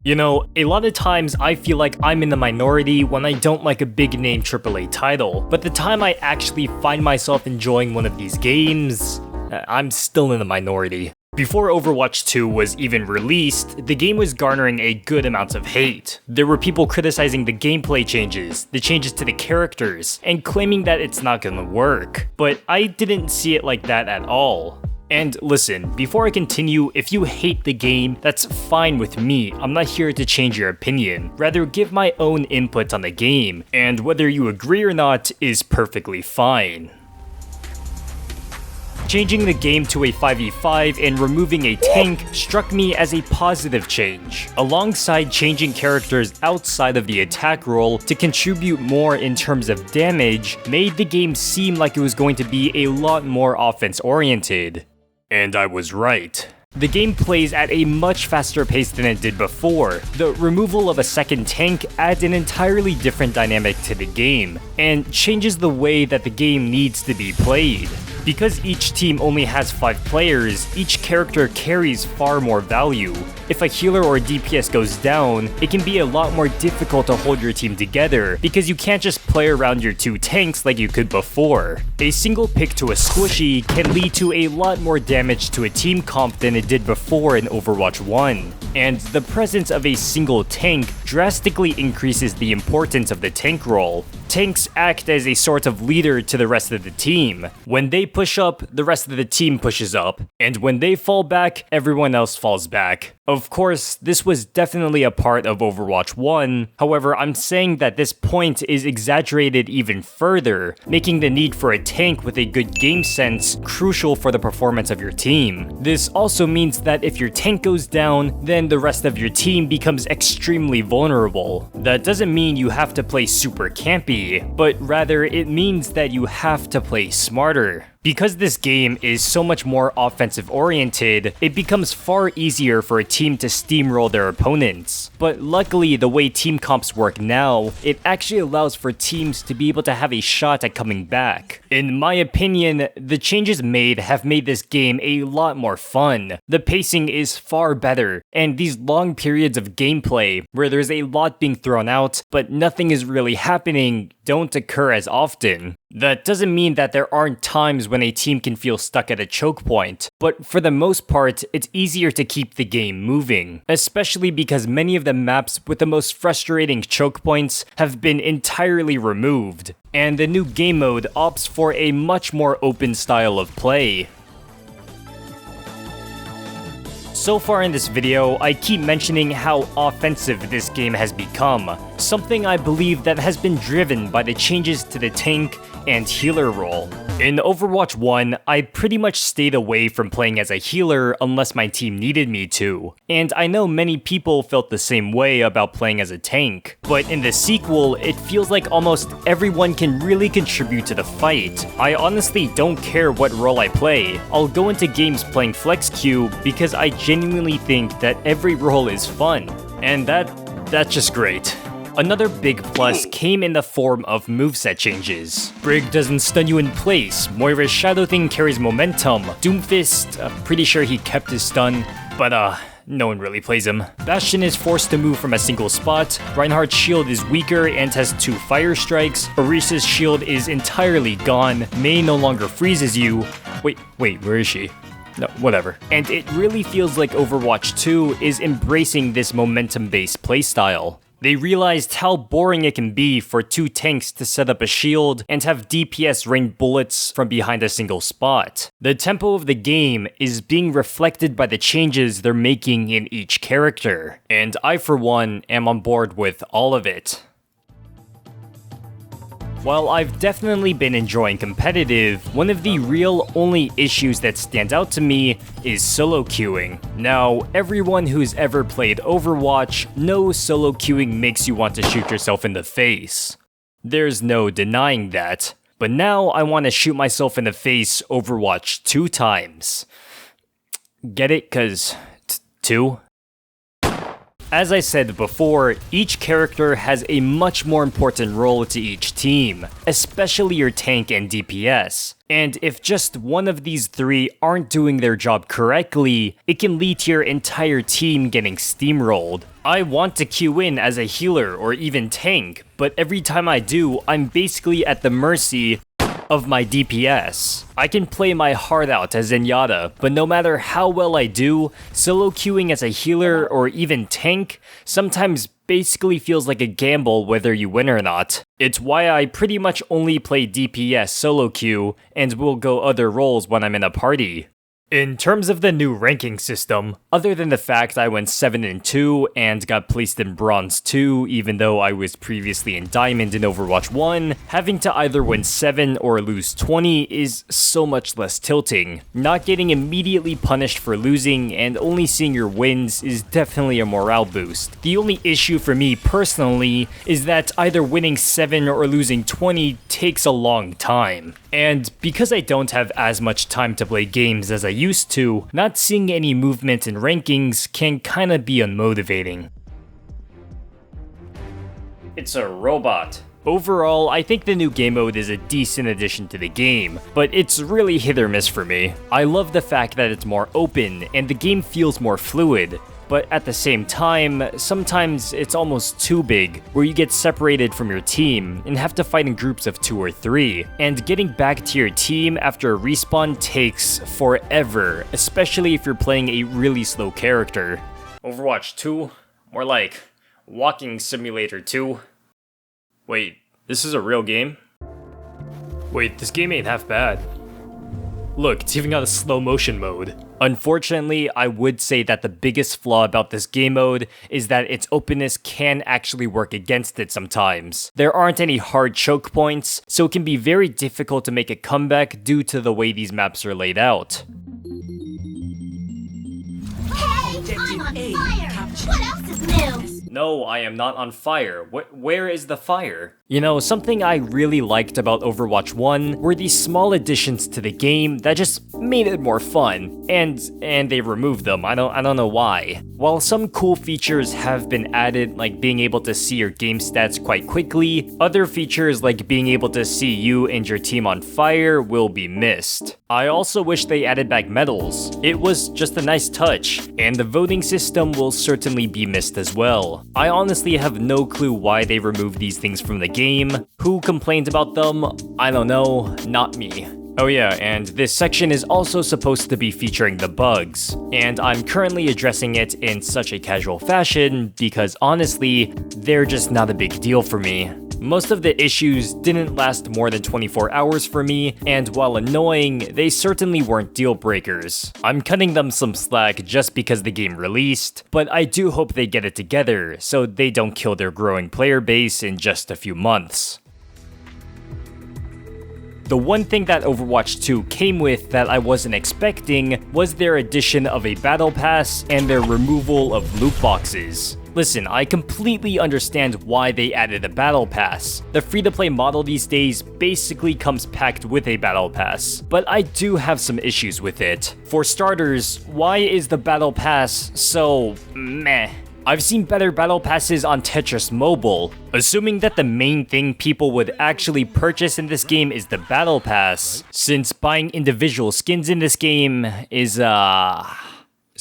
You know, a lot of times I feel like I'm in the minority when I don't like a big name AAA title, but the time I actually find myself enjoying one of these games, I'm still in the minority. Before Overwatch 2 was even released, the game was garnering a good amount of hate. There were people criticizing the gameplay changes, the changes to the characters, and claiming that it's not gonna work. But I didn't see it like that at all. And listen, before I continue, if you hate the game, that's fine with me. I'm not here to change your opinion. Rather, give my own input on the game, and whether you agree or not is perfectly fine. Changing the game to a 5v5 and removing a tank struck me as a positive change, alongside changing characters outside of the attack role to contribute more in terms of damage, made the game seem like it was going to be a lot more offense-oriented. And I was right. The game plays at a much faster pace than it did before. The removal of a second tank adds an entirely different dynamic to the game, and changes the way that the game needs to be played. Because each team only has 5 players, each character carries far more value. If a healer or a DPS goes down, it can be a lot more difficult to hold your team together, because you can't just play around your 2 tanks like you could before. A single pick to a squishy can lead to a lot more damage to a team comp than it did before in Overwatch 1. And the presence of a single tank drastically increases the importance of the tank role. Tanks act as a sort of leader to the rest of the team. When they push up, the rest of the team pushes up, and when they fall back, everyone else falls back. Of course, this was definitely a part of Overwatch 1, however, I'm saying that this point is exaggerated even further, making the need for a tank with a good game sense crucial for the performance of your team. This also means that if your tank goes down, then the rest of your team becomes extremely vulnerable. That doesn't mean you have to play super campy, but rather it means that you have to play smarter. Because this game is so much more offensive oriented, it becomes far easier for a team to steamroll their opponents. But luckily, the way team comps work now, it actually allows for teams to be able to have a shot at coming back. In my opinion, the changes made have made this game a lot more fun. The pacing is far better, and these long periods of gameplay, where there's a lot being thrown out, but nothing is really happening, don't occur as often. That doesn't mean that there aren't times when a team can feel stuck at a choke point, but for the most part, it's easier to keep the game moving, especially because many of the maps with the most frustrating choke points have been entirely removed, and the new game mode opts for a much more open style of play. So far in this video, I keep mentioning how offensive this game has become, something I believe that has been driven by the changes to the tank and healer role. In Overwatch 1, I pretty much stayed away from playing as a healer unless my team needed me to, and I know many people felt the same way about playing as a tank. But in the sequel, it feels like almost everyone can really contribute to the fight. I honestly don't care what role I play. I'll go into games playing flex queue because I genuinely think that every role is fun, and that's just great. Another big plus came in the form of moveset changes. Brig doesn't stun you in place, Moira's Shadow Thing carries momentum, Doomfist, pretty sure he kept his stun, but no one really plays him. Bastion is forced to move from a single spot, Reinhardt's shield is weaker and has 2 fire strikes, Orisa's shield is entirely gone, Mei no longer freezes you. Wait, where is she? No, whatever. And it really feels like Overwatch 2 is embracing this momentum-based playstyle. They realized how boring it can be for 2 tanks to set up a shield and have DPS rain bullets from behind a single spot. The tempo of the game is being reflected by the changes they're making in each character, and I for one am on board with all of it. While I've definitely been enjoying competitive, one of the real only issues that stand out to me is solo queuing. Now, everyone who's ever played Overwatch knows solo queuing makes you want to shoot yourself in the face. There's no denying that. But now I want to shoot myself in the face Overwatch 2 times. Get it? 'Cause 2? As I said before, each character has a much more important role to each team, especially your tank and DPS. And if just one of these three aren't doing their job correctly, it can lead to your entire team getting steamrolled. I want to queue in as a healer or even tank, but every time I do, I'm basically at the mercy of my DPS. I can play my heart out as Zenyatta, but no matter how well I do, solo queuing as a healer or even tank sometimes basically feels like a gamble whether you win or not. It's why I pretty much only play DPS solo queue and will go other roles when I'm in a party. In terms of the new ranking system, other than the fact I went 7-2 and got placed in Bronze 2 even though I was previously in Diamond in Overwatch 1, having to either win 7 or lose 20 is so much less tilting. Not getting immediately punished for losing and only seeing your wins is definitely a morale boost. The only issue for me personally is that either winning 7 or losing 20 takes a long time. And because I don't have as much time to play games as I used to, not seeing any movement in rankings can kinda be unmotivating. It's a robot. Overall, I think the new Gamemode is a decent addition to the game, but it's really hit or miss for me. I love the fact that it's more open and the game feels more fluid, but at the same time, sometimes it's almost too big, where you get separated from your team and have to fight in groups of 2 or 3, and getting back to your team after a respawn takes forever, especially if you're playing a really slow character. Overwatch 2? More like Walking Simulator 2? Wait, this is a real game? Wait, this game ain't half bad. Look, it's even got a slow motion mode. Unfortunately, I would say that the biggest flaw about this game mode is that its openness can actually work against it sometimes. There aren't any hard choke points, so it can be very difficult to make a comeback due to the way these maps are laid out. Hey, I'm on fire! What else is new? No, I am not on fire. Where is the fire? You know, something I really liked about Overwatch 1 were these small additions to the game that just made it more fun. And they removed them. I don't know why. While some cool features have been added, like being able to see your game stats quite quickly, other features like being able to see you and your team on fire will be missed. I also wish they added back medals. It was just a nice touch, and the voting system will certainly be missed as well. I honestly have no clue why they removed these things from the game. Who complained about them? I don't know, not me. Oh yeah, and this section is also supposed to be featuring the bugs, and I'm currently addressing it in such a casual fashion because honestly, they're just not a big deal for me. Most of the issues didn't last more than 24 hours for me, and while annoying, they certainly weren't deal breakers. I'm cutting them some slack just because the game released, but I do hope they get it together so they don't kill their growing player base in just a few months. The one thing that Overwatch 2 came with that I wasn't expecting was their addition of a battle pass and their removal of loot boxes. Listen, I completely understand why they added a battle pass. The free-to-play model these days basically comes packed with a battle pass, but I do have some issues with it. For starters, why is the battle pass so meh? I've seen better battle passes on Tetris Mobile. Assuming that the main thing people would actually purchase in this game is the battle pass, since buying individual skins in this game is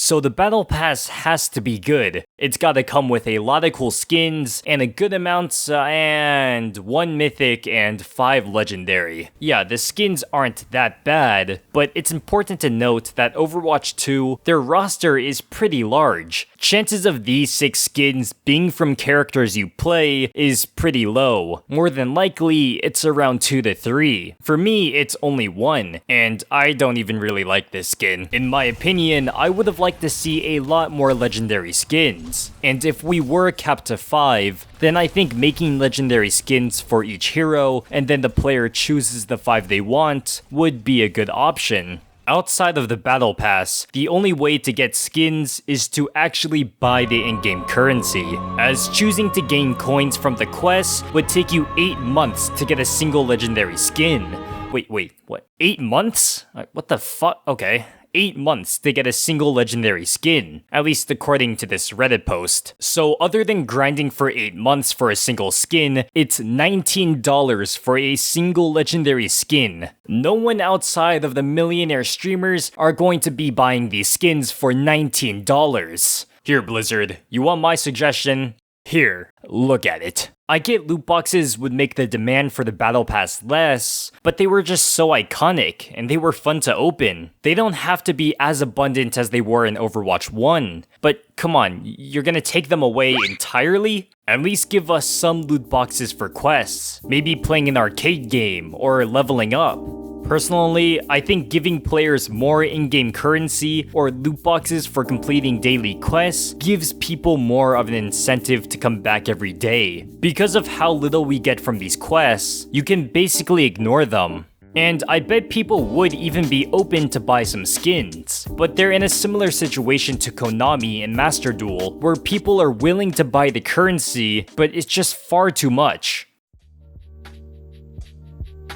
So the battle pass has to be good. It's gotta come with a lot of cool skins, and a good amount, and 1 mythic and 5 legendary. Yeah, the skins aren't that bad, but it's important to note that Overwatch 2, their roster is pretty large. Chances of these 6 skins being from characters you play is pretty low. More than likely, it's around 2 to 3. For me, it's only 1, and I don't even really like this skin. In my opinion, I would have liked to see a lot more legendary skins. And if we were capped to 5, then I think making legendary skins for each hero, and then the player chooses the 5 they want, would be a good option. Outside of the battle pass, the only way to get skins is to actually buy the in-game currency, as choosing to gain coins from the quests would take you 8 months to get a single legendary skin. Wait, what? 8 months? What the fuck? Okay. 8 months to get a single legendary skin, at least according to this Reddit post. So other than grinding for 8 months for a single skin, it's $19 for a single legendary skin. No one outside of the millionaire streamers are going to be buying these skins for $19. Here, Blizzard, you want my suggestion? Here, look at it. I get loot boxes would make the demand for the battle pass less, but they were just so iconic, and they were fun to open. They don't have to be as abundant as they were in Overwatch 1, but come on, you're gonna take them away entirely? At least give us some loot boxes for quests, maybe playing an arcade game, or leveling up. Personally, I think giving players more in-game currency or loot boxes for completing daily quests gives people more of an incentive to come back every day. Because of how little we get from these quests, you can basically ignore them. And I bet people would even be open to buy some skins, but they're in a similar situation to Konami and Master Duel, where people are willing to buy the currency, but it's just far too much.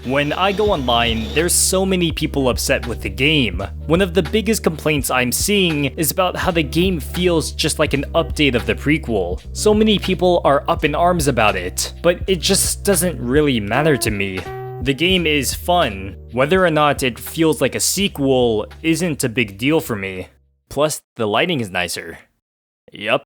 When I go online, there's so many people upset with the game. One of the biggest complaints I'm seeing is about how the game feels just like an update of the prequel. So many people are up in arms about it, but it just doesn't really matter to me. The game is fun. Whether or not it feels like a sequel isn't a big deal for me. Plus, the lighting is nicer. Yup.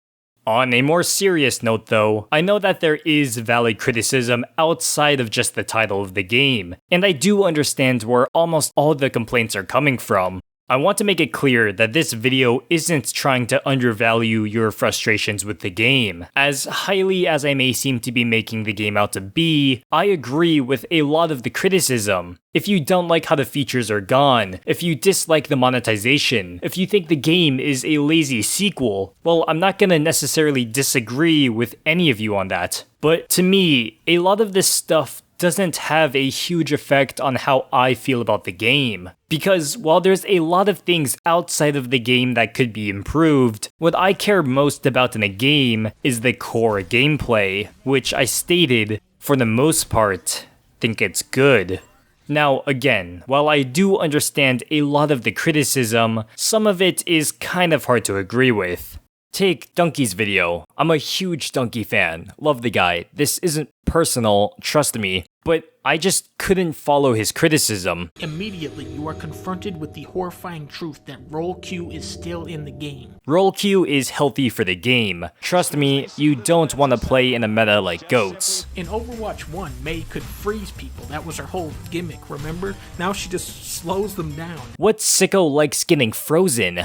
On a more serious note though, I know that there is valid criticism outside of just the title of the game, and I do understand where almost all the complaints are coming from. I want to make it clear that this video isn't trying to undervalue your frustrations with the game. As highly as I may seem to be making the game out to be, I agree with a lot of the criticism. If you don't like how the features are gone, if you dislike the monetization, if you think the game is a lazy sequel, well, I'm not gonna necessarily disagree with any of you on that. But to me, a lot of this stuff doesn't have a huge effect on how I feel about the game. Because while there's a lot of things outside of the game that could be improved, what I care most about in a game is the core gameplay, which I stated, for the most part, think it's good. Now again, while I do understand a lot of the criticism, some of it is kind of hard to agree with. Take Donkey's video. I'm a huge Donkey fan. Love the guy. This isn't personal, trust me. But I just couldn't follow his criticism. Immediately, you are confronted with the horrifying truth that Roll Q is still in the game. Roll Q is healthy for the game. Trust me, you don't want to play in a meta like goats. In Overwatch 1, Mei could freeze people. That was her whole gimmick, remember? Now she just slows them down. What sicko likes getting frozen?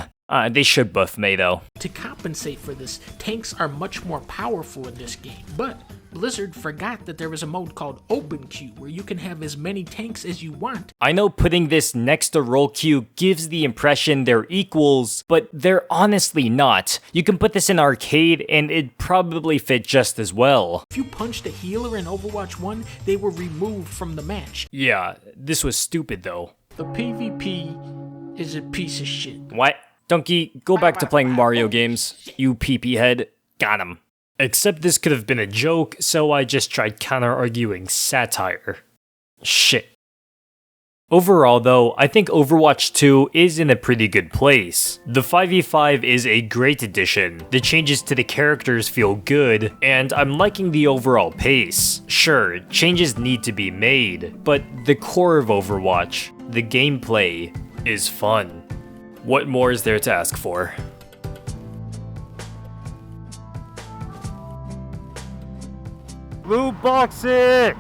They should buff Mei though. To compensate for this, tanks are much more powerful in this game. But Blizzard forgot that there was a mode called Open Queue, where you can have as many tanks as you want. I know putting this next to Roll Queue gives the impression they're equals, but they're honestly not. You can put this in arcade and it'd probably fit just as well. If you punched a healer in Overwatch 1, they were removed from the match. Yeah, this was stupid though. The PvP is a piece of shit. What? Donkey, go back to playing Mario games, you pee-pee head. Got him. Except this could have been a joke, so I just tried counter-arguing satire. Shit. Overall though, I think Overwatch 2 is in a pretty good place. The 5v5 is a great addition, the changes to the characters feel good, and I'm liking the overall pace. Sure, changes need to be made, but the core of Overwatch, the gameplay, is fun. What more is there to ask for? Loot boxes!